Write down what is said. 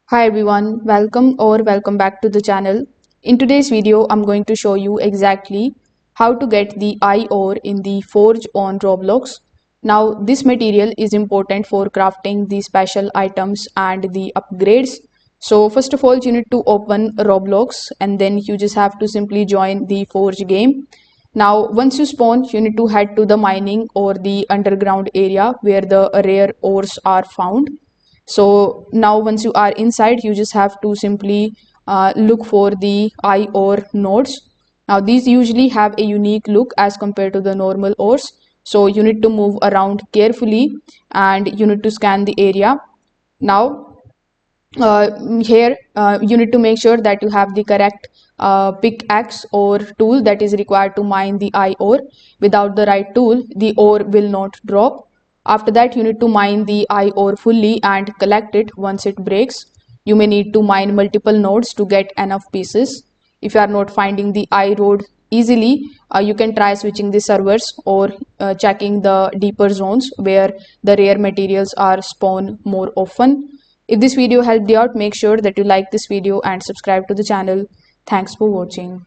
Hi everyone, welcome back to the channel. In today's video, I'm going to show you exactly how to get the eye ore in the Forge on Roblox. Now, this material is important for crafting the special items and the upgrades. So first of all, you need to open Roblox and then you just have to simply join the Forge game. Now, once you spawn, you need to head to the mining or the underground area where the rare ores are found. So now once you are inside, you just have to simply look for the eye ore nodes. Now these usually have a unique look as compared to the normal ores. So you need to move around carefully and you need to scan the area. Now here you need to make sure that you have the correct pickaxe or tool that is required to mine the eye ore. Without the right tool, the ore will not drop. After that, you need to mine the eye ore fully and collect it once it breaks. You may need to mine multiple nodes to get enough pieces. If you are not finding the eye road easily, you can try switching the servers or checking the deeper zones where the rare materials are spawn more often. If this video helped you out, make sure that you like this video and subscribe to the channel. Thanks for watching.